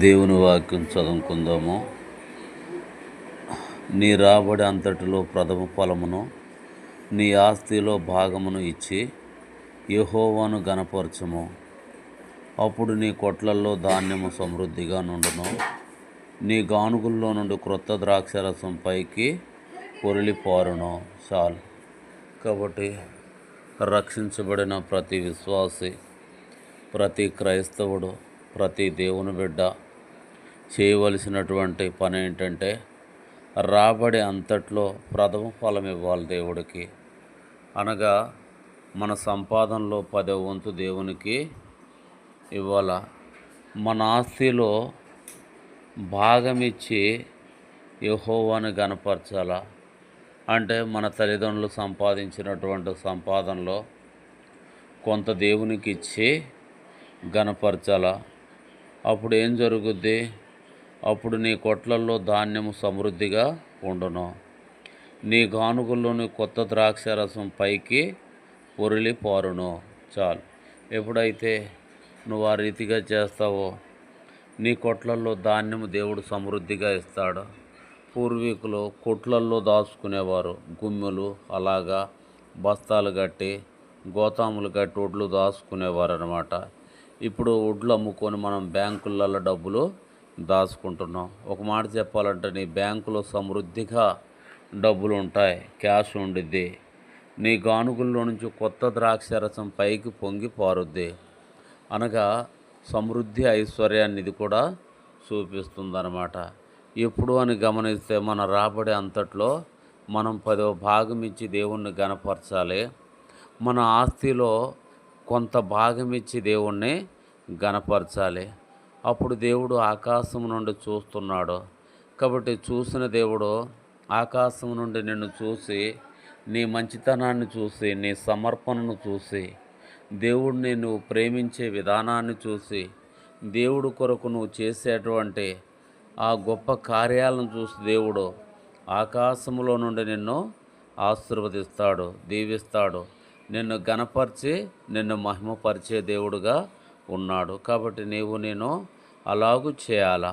దేవుని వాక్యం చదువుకుందాము. నీ రాబడి అంతటిలో ప్రథమ ఫలమును నీ ఆస్తిలో భాగమును ఇచ్చి యెహోవాను గణపరచుము. అప్పుడు నీ కొట్లల్లో ధాన్యము సమృద్ధిగా నుండును. నీ గానుగుల్లో నుండి క్రొత్త ద్రాక్షరసం పైకి పొరిలిపారును. చాలు. కాబట్టి రక్షించబడిన ప్రతి విశ్వాసి, ప్రతి క్రైస్తవుడు, ప్రతి దేవుని బిడ్డ చేయవలసినటువంటి పని ఏంటంటే రాబడి అంతట్లో ప్రథమ ఫలం ఇవ్వాలి దేవుడికి. అనగా మన సంపాదనలో 10వ వంతు దేవునికి ఇవ్వాల. మన ఆస్తిలో భాగమిచ్చి యెహోవాను గణపరచాల. అంటే మన తల్లిదండ్రులు సంపాదించినటువంటి సంపాదనలో కొంత దేవునికి ఇచ్చి గణపరచాల. అప్పుడు ఏం జరుగుద్ది? అప్పుడు నీ కొట్లల్లో ధాన్యము సమృద్ధిగా ఉండును. నీ గానుగుల్లోని కొత్త ద్రాక్షరసం పైకి పొరిలి పారును. చాలు. ఎప్పుడైతే నువ్వు ఆ రీతిగా చేస్తావో నీ కొట్లల్లో ధాన్యము దేవుడు సమృద్ధిగా ఇస్తాడు. పూర్వీకులు కొట్లల్లో దాచుకునేవారు. గుమ్మెలు అలాగా బస్తాలు కట్టి గోతాములు కట్టి ఒడ్లు దాచుకునేవారు అనమాట. ఇప్పుడు ఒడ్లు అమ్ముకొని మనం బ్యాంకులలో డబ్బులు దాచుకుంటున్నాం. ఒక మాట చెప్పాలంటే నీ బ్యాంకులో సమృద్ధిగా డబ్బులు ఉంటాయి, క్యాష్ ఉండిద్ది. నీ గానుగుల్లో నుంచి కొత్త ద్రాక్షరసం పైకి పొంగి పారుద్ది. అనగా సమృద్ధి ఐశ్వర్యాన్ని ఇది కూడా చూపిస్తుందన్నమాట. ఎప్పుడు అని గమనిస్తే మన రాబడి అంతట్లో మనం 10వ భాగం ఇచ్చి దేవుణ్ణి గణపరచాలి. మన ఆస్తిలో కొంత భాగం ఇచ్చి దేవుణ్ణి గణపరచాలి. అప్పుడు దేవుడు ఆకాశం నుండి చూస్తున్నాడు. కాబట్టి చూసిన దేవుడు ఆకాశం నుండి నిన్ను చూసి, నీ మంచితనాన్ని చూసి, నీ సమర్పణను చూసి, దేవుడిని నువ్వు ప్రేమించే విధానాన్ని చూసి, దేవుడు కొరకు నువ్వు చేసేటువంటి ఆ గొప్ప కార్యాలను చూసి దేవుడు ఆకాశంలో నుండి నిన్ను ఆశీర్వదిస్తాడు, దీవిస్తాడు. నిన్ను గణపరిచి నిన్ను మహిమపరిచే దేవుడుగా ఉన్నాడు. కాబట్టి నేను అలాగూ చేయాలా.